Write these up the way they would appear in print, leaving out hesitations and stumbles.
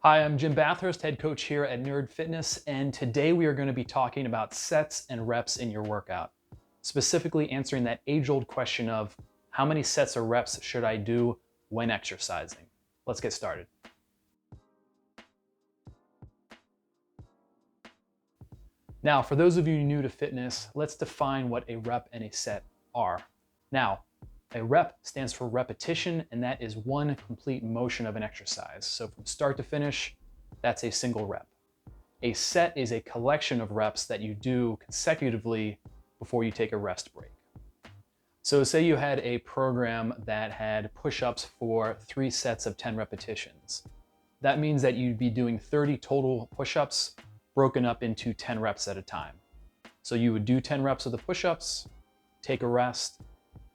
Hi, I'm Jim Bathurst, head coach here at Nerd Fitness, and today we are going to be talking about sets and reps in your workout. Specifically answering that age-old question of how many sets or reps should I do when exercising? Let's get started. Now, for those of you new to fitness, let's define what a rep and a set are. Now, a rep stands for repetition, and that is one complete motion of an exercise. So from start to finish, that's a single rep. A set is a collection of reps that you do consecutively before you take a rest break. So say you had a program that had push-ups for 3 sets of 10 repetitions. That means that you'd be doing 30 total push-ups broken up into 10 reps at a time. So you would do 10 reps of the push-ups, take a rest,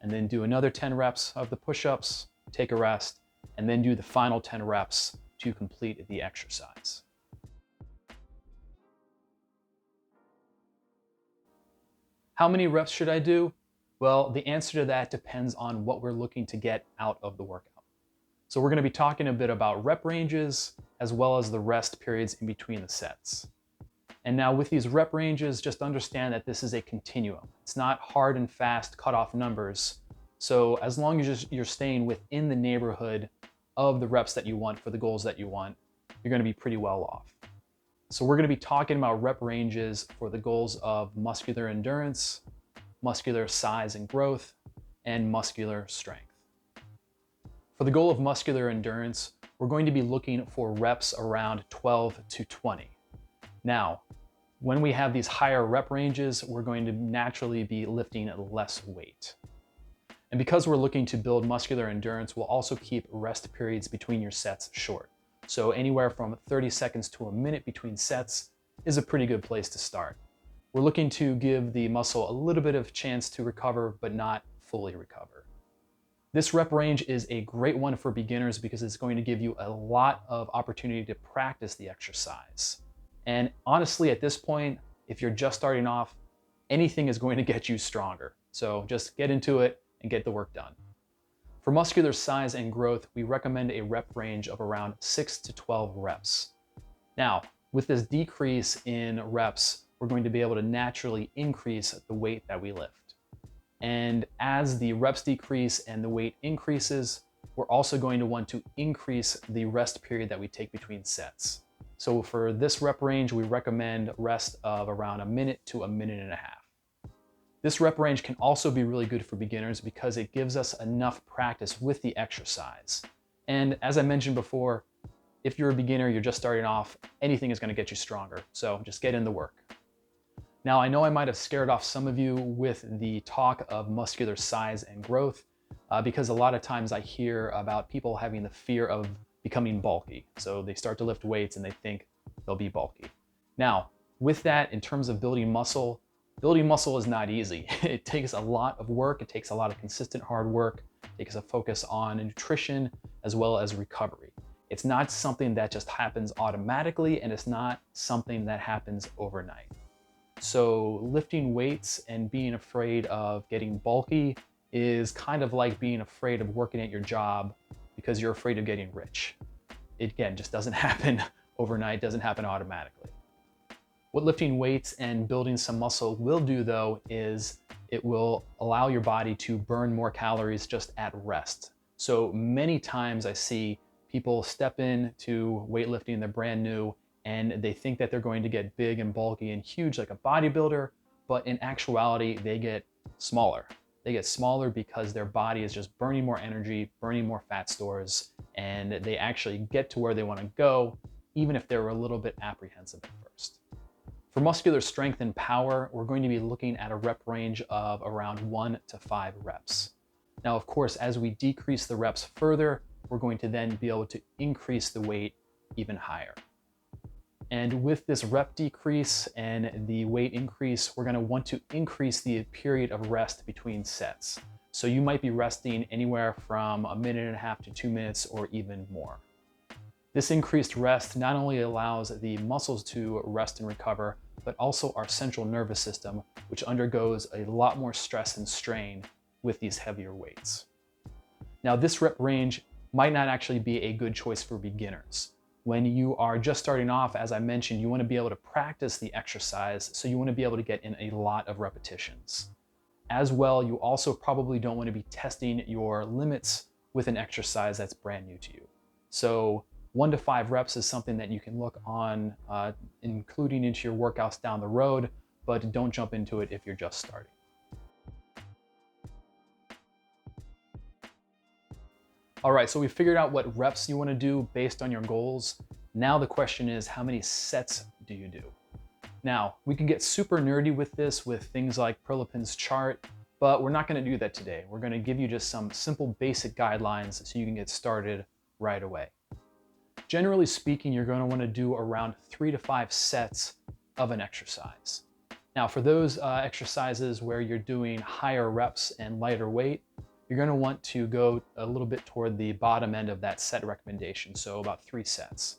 and then do another 10 reps of the push-ups, take a rest, and then do the final 10 reps to complete the exercise. How many reps should I do? Well, the answer to that depends on what we're looking to get out of the workout. So we're going to be talking a bit about rep ranges as well as the rest periods in between the sets. And now with these rep ranges, just understand that this is a continuum. It's not hard and fast cutoff numbers. So as long as you're staying within the neighborhood of the reps that you want for the goals that you want, you're going to be pretty well off. So we're going to be talking about rep ranges for the goals of muscular endurance, muscular size and growth, and muscular strength. For the goal of muscular endurance, we're going to be looking for reps around 12 to 20. Now, when we have these higher rep ranges, we're going to naturally be lifting less weight. And because we're looking to build muscular endurance, we'll also keep rest periods between your sets short. So anywhere from 30 seconds to a minute between sets is a pretty good place to start. We're looking to give the muscle a little bit of chance to recover, but not fully recover. This rep range is a great one for beginners because it's going to give you a lot of opportunity to practice the exercise. And honestly, at this point, if you're just starting off, anything is going to get you stronger. So just get into it and get the work done. For muscular size and growth, we recommend a rep range of around 6 to 12 reps. Now, with this decrease in reps, we're going to be able to naturally increase the weight that we lift. And as the reps decrease and the weight increases, we're also going to want to increase the rest period that we take between sets. So for this rep range, we recommend rest of around a minute to a minute and a half. This rep range can also be really good for beginners because it gives us enough practice with the exercise. And as I mentioned before, if you're a beginner, you're just starting off, anything is going to get you stronger. So just get in the work. Now, I know I might have scared off some of you with the talk of muscular size and growth because a lot of times I hear about people having the fear of becoming bulky. So they start to lift weights and they think they'll be bulky. Now, with that, in terms of building muscle is not easy. It takes a lot of work. It takes a lot of consistent hard work. It takes a focus on nutrition as well as recovery. It's not something that just happens automatically, and it's not something that happens overnight. So lifting weights and being afraid of getting bulky is kind of like being afraid of working at your job because you're afraid of getting rich. It, again, just doesn't happen overnight, doesn't happen automatically. What lifting weights and building some muscle will do, though, is it will allow your body to burn more calories just at rest. So many times I see people step into weightlifting, they're brand new, and they think that they're going to get big and bulky and huge like a bodybuilder, but in actuality, they get smaller. They get smaller because their body is just burning more energy, burning more fat stores, and they actually get to where they want to go, even if they're a little bit apprehensive at first. For muscular strength and power, we're going to be looking at a rep range of around 1 to 5 reps. Now, of course, as we decrease the reps further, we're going to then be able to increase the weight even higher. And with this rep decrease and the weight increase, we're going to want to increase the period of rest between sets. So you might be resting anywhere from a minute and a half to 2 minutes or even more. This increased rest not only allows the muscles to rest and recover, but also our central nervous system, which undergoes a lot more stress and strain with these heavier weights. Now, this rep range might not actually be a good choice for beginners. When you are just starting off, as I mentioned, you want to be able to practice the exercise, so you want to be able to get in a lot of repetitions. As well, you also probably don't want to be testing your limits with an exercise that's brand new to you. So 1 to 5 reps is something that you can look on, including into your workouts down the road, but don't jump into it if you're just starting. All right, so we figured out what reps you want to do based on your goals. Now the question is, how many sets do you do? Now, we can get super nerdy with this with things like Prilipin's chart, but we're not going to do that today. We're going to give you just some simple basic guidelines so you can get started right away. Generally speaking, you're going to want to do around 3 to 5 sets of an exercise. Now, for those exercises where you're doing higher reps and lighter weight, you're going to want to go a little bit toward the bottom end of that set recommendation, so about 3 sets.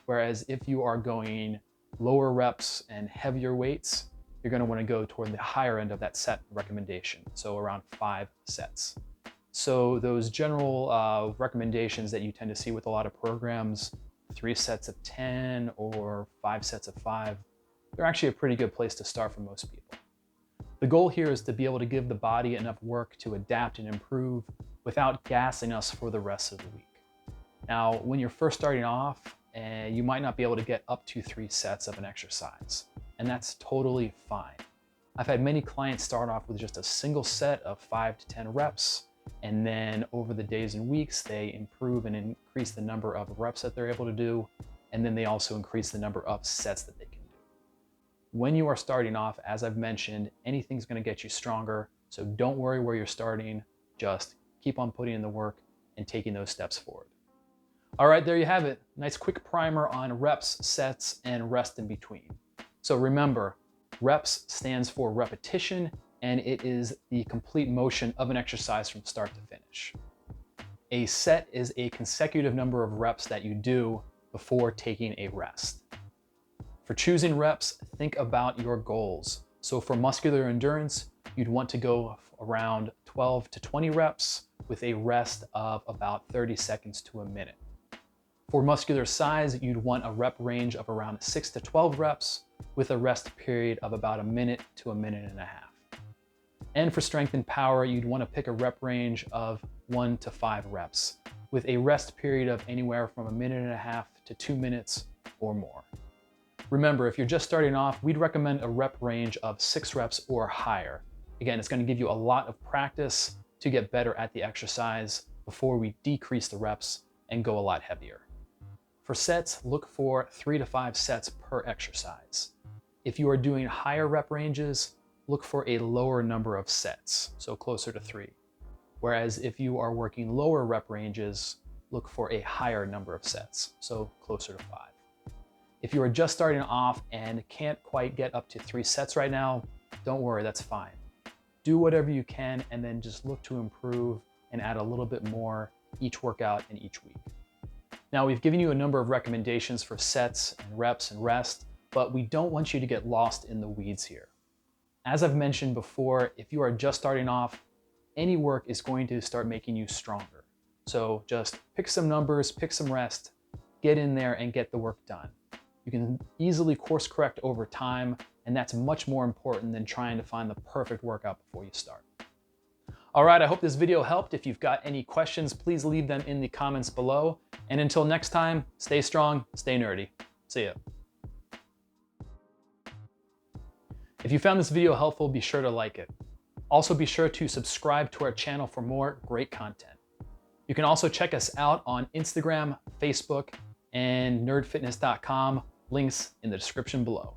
Whereas if you are going lower reps and heavier weights, you're going to want to go toward the higher end of that set recommendation, so around 5 sets. So those general recommendations that you tend to see with a lot of programs, 3 sets of 10 or 5 sets of 5, they're actually a pretty good place to start for most people. The goal here is to be able to give the body enough work to adapt and improve without gassing us for the rest of the week. Now, when you're first starting off, you might not be able to get up to 3 sets of an exercise, and that's totally fine. I've had many clients start off with just a single set of 5 to 10 reps, and then over the days and weeks, they improve and increase the number of reps that they're able to do, and then they also increase the number of sets that they can do. When you are starting off, as I've mentioned, anything's going to get you stronger, so don't worry where you're starting, just keep on putting in the work and taking those steps forward. All right, there you have it. Nice quick primer on reps, sets, and rest in between. So remember, reps stands for repetition, and it is the complete motion of an exercise from start to finish. A set is a consecutive number of reps that you do before taking a rest. For choosing reps, think about your goals. So for muscular endurance, you'd want to go around 12 to 20 reps with a rest of about 30 seconds to a minute. For muscular size, you'd want a rep range of around 6 to 12 reps with a rest period of about a minute to a minute and a half. And for strength and power, you'd want to pick a rep range of 1 to 5 reps with a rest period of anywhere from a minute and a half to 2 minutes or more. Remember, if you're just starting off, we'd recommend a rep range of 6 reps or higher. Again, it's going to give you a lot of practice to get better at the exercise before we decrease the reps and go a lot heavier. For sets, look for 3 to 5 sets per exercise. If you are doing higher rep ranges, look for a lower number of sets, so closer to 3. Whereas if you are working lower rep ranges, look for a higher number of sets, so closer to 5. If you are just starting off and can't quite get up to 3 sets right now, don't worry, that's fine. Do whatever you can and then just look to improve and add a little bit more each workout and each week. Now, we've given you a number of recommendations for sets and reps and rest, but we don't want you to get lost in the weeds here. As I've mentioned before, if you are just starting off, any work is going to start making you stronger. So just pick some numbers, pick some rest, get in there and get the work done. You can easily course correct over time, and that's much more important than trying to find the perfect workout before you start. All right, I hope this video helped. If you've got any questions, please leave them in the comments below. And until next time, stay strong, stay nerdy. See ya. If you found this video helpful, be sure to like it. Also be sure to subscribe to our channel for more great content. You can also check us out on Instagram, Facebook, and nerdfitness.com. Links in the description below.